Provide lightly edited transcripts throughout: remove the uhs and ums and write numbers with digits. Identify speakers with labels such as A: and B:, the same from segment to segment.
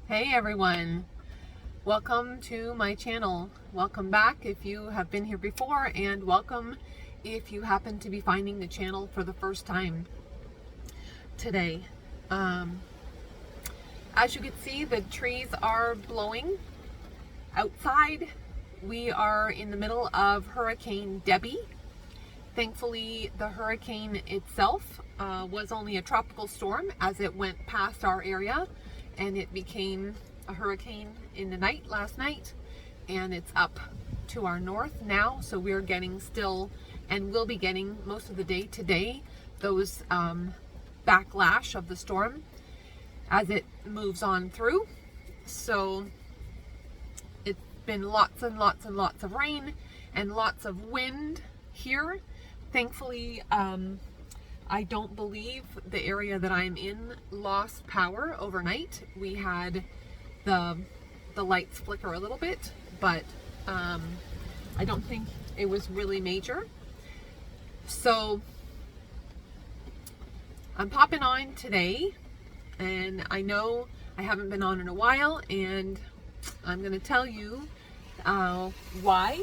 A: Hey everyone, welcome to my channel. Welcome back if you have been here before, and welcome if you happen to be finding the channel for the first time today. As you can see, the trees are blowing outside. We are in the middle of Hurricane Debbie. Thankfully, the hurricane itself was only a tropical storm as it went past our area, and it became a hurricane in the night last night, and it's up to our north now, so we're getting still, and we'll be getting most of the day today, those backlash of the storm as it moves on through. So it's been lots and lots and lots of rain and lots of wind here. Thankfully, I don't believe the area that I'm in lost power overnight. We had the lights flicker a little bit, but I don't think it was really major. So I'm popping on today, and I know I haven't been on in a while, and I'm going to tell you why.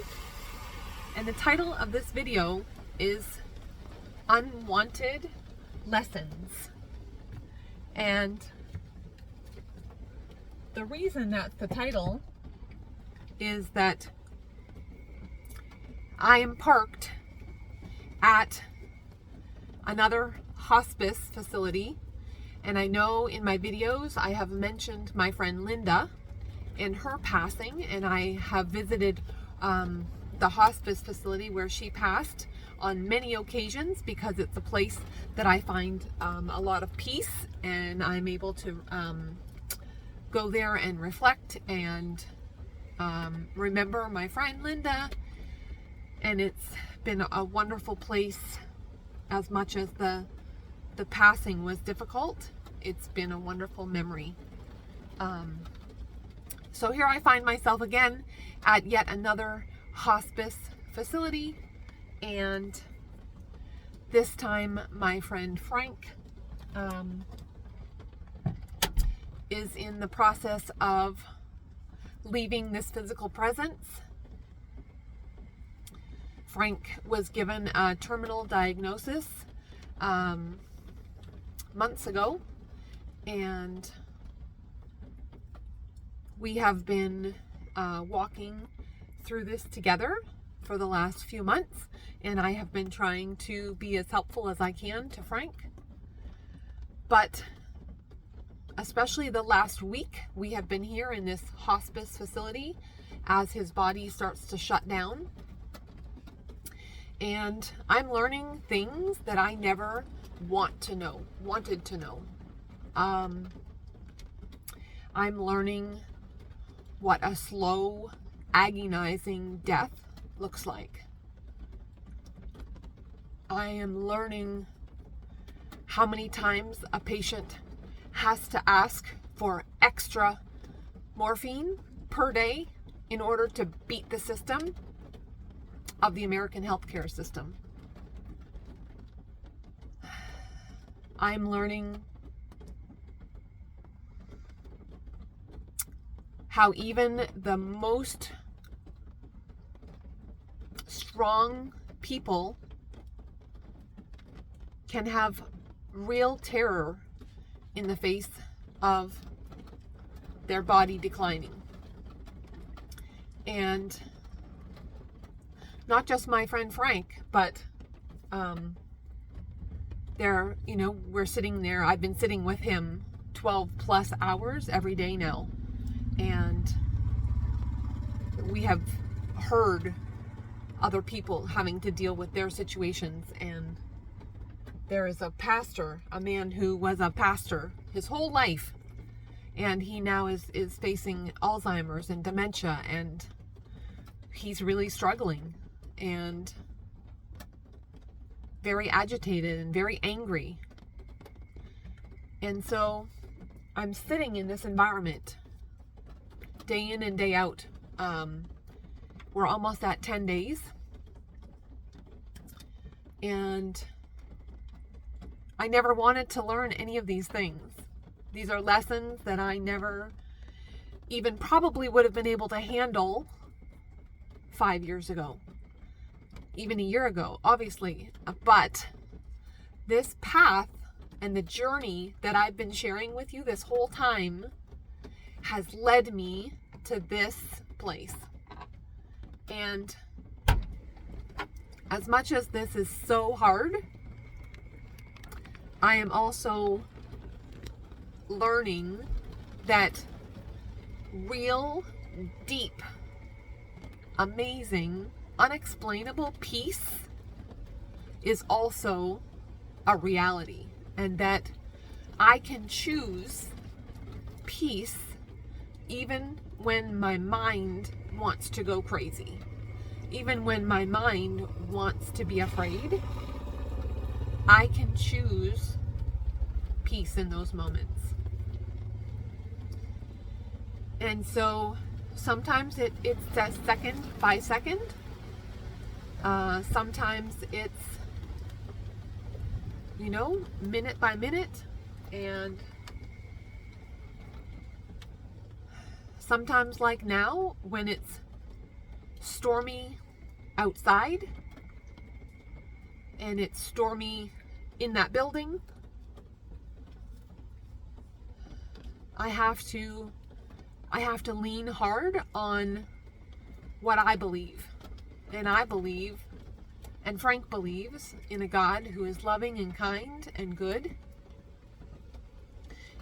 A: And the title of this video is Unwanted Lessons. And the reason that's the title is that I am parked at another hospice facility, and I know in my videos I have mentioned my friend Linda and her passing, and I have visited the hospice facility where she passed on many occasions because it's a place that I find a lot of peace, and I'm able to go there and reflect and remember my friend Linda. And it's been a wonderful place. As much as the passing was difficult, it's been a wonderful memory. So here I find myself again at yet another hospice facility, and this time my friend Frank is in the process of leaving this physical presence. Frank was given a terminal diagnosis months ago, and we have been walking through this together for the last few months, and I have been trying to be as helpful as I can to Frank. But especially the last week, we have been here in this hospice facility as his body starts to shut down. And I'm learning things that I never wanted to know. I'm learning what a slow, agonizing death looks like. I am learning how many times a patient has to ask for extra morphine per day in order to beat the system of the American healthcare system. I'm learning how even the most strong people can have real terror in the face of their body declining. And not just my friend Frank, but we're sitting there. I've been sitting with him 12 plus hours every day now, and we have heard other people having to deal with their situations. And there is a pastor, a man who was a pastor his whole life, and he now is facing Alzheimer's and dementia, and he's really struggling and very agitated and very angry. And so I'm sitting in this environment day in and day out. We're almost at 10 days, and I never wanted to learn any of these things. These are lessons that I never even probably would have been able to handle 5 years ago, even a year ago, obviously. But this path and the journey that I've been sharing with you this whole time has led me to this place. And as much as this is so hard, I am also learning that real, deep, amazing, unexplainable peace is also a reality, and that I can choose peace even when my mind wants to go crazy, even when my mind wants to be afraid. I can choose peace in those moments. And so sometimes it's a second by second. Sometimes it's, minute by minute. And sometimes, like now, when it's stormy outside and it's stormy in that building, I have to lean hard on what I believe. And I believe, and Frank believes, in a God who is loving and kind and good,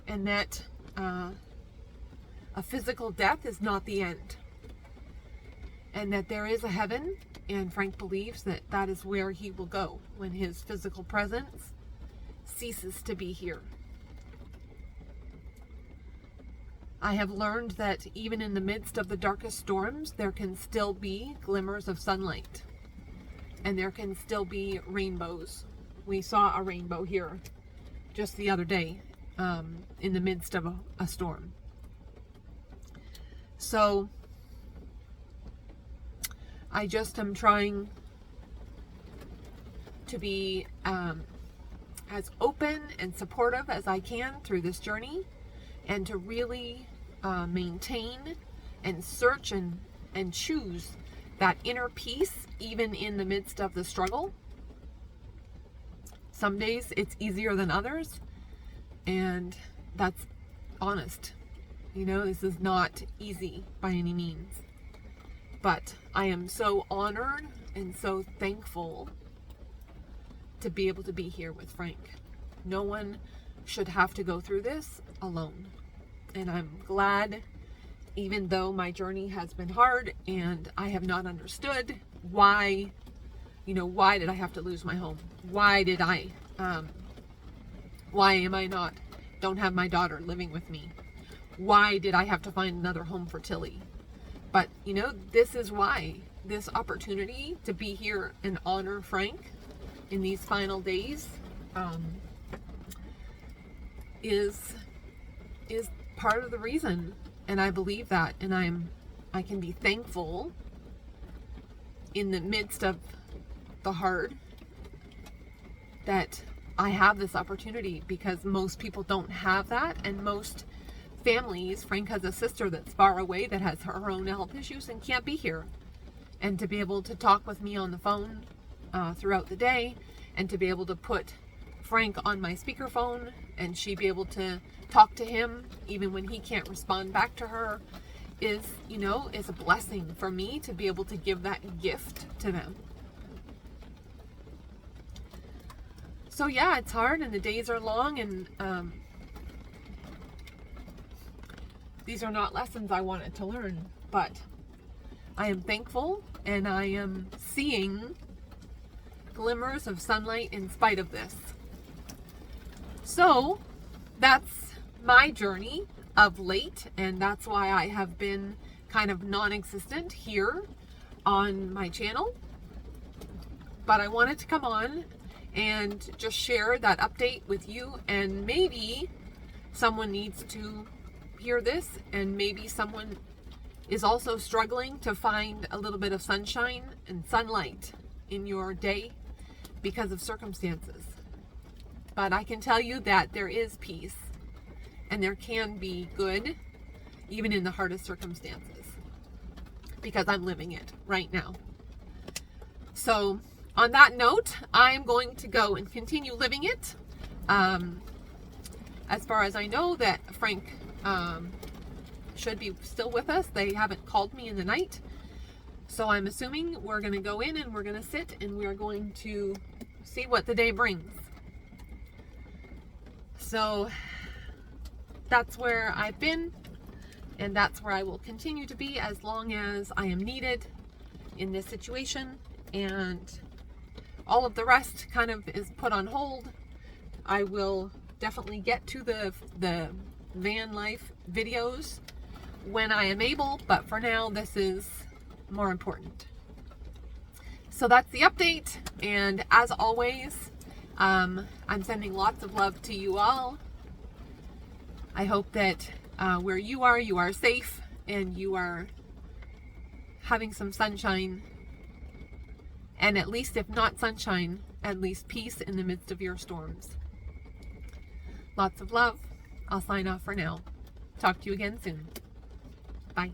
A: and that a physical death is not the end, and that there is a heaven, and Frank believes that that is where he will go when his physical presence ceases to be here. I have learned that even in the midst of the darkest storms, there can still be glimmers of sunlight, and there can still be rainbows. We saw a rainbow here just the other day in the midst of a storm. So I just am trying to be as open and supportive as I can through this journey, and to really maintain and search and choose that inner peace even in the midst of the struggle. Some days it's easier than others, and that's honest. This is not easy by any means. But I am so honored and so thankful to be able to be here with Frank. No one should have to go through this alone. And I'm glad, even though my journey has been hard and I have not understood why did I have to lose my home? Why am I don't have my daughter living with me? Why did I have to find another home for Tilly? But, this is why. This opportunity to be here and honor Frank in these final days is part of the reason. And I believe that. And I can be thankful in the midst of the hard that I have this opportunity, because most people don't have that. And most families, Frank has a sister that's far away that has her own health issues and can't be here. And to be able to talk with me on the phone throughout the day, and to be able to put Frank on my speakerphone and she be able to talk to him even when he can't respond back to her is a blessing for me to be able to give that gift to them. So yeah, it's hard and the days are long, and these are not lessons I wanted to learn, but I am thankful, and I am seeing glimmers of sunlight in spite of this. So that's my journey of late, and that's why I have been kind of non-existent here on my channel. But I wanted to come on and just share that update with you, and maybe someone needs to hear this, and maybe someone is also struggling to find a little bit of sunshine and sunlight in your day because of circumstances. But I can tell you that there is peace, and there can be good even in the hardest circumstances, because I'm living it right now. So on that note, I'm going to go and continue living it. As far as I know, that Frank should be still with us. They haven't called me in the night. So I'm assuming we're going to go in and we're going to sit and we're going to see what the day brings. So that's where I've been, and that's where I will continue to be as long as I am needed in this situation, and all of the rest kind of is put on hold. I will definitely get to the van life videos when I am able, but for now this is more important. So that's the update, and as always, I'm sending lots of love to you all. I hope that where you are safe, and you are having some sunshine, and at least if not sunshine, at least peace in the midst of your storms. Lots of love. I'll sign off for now. Talk to you again soon. Bye.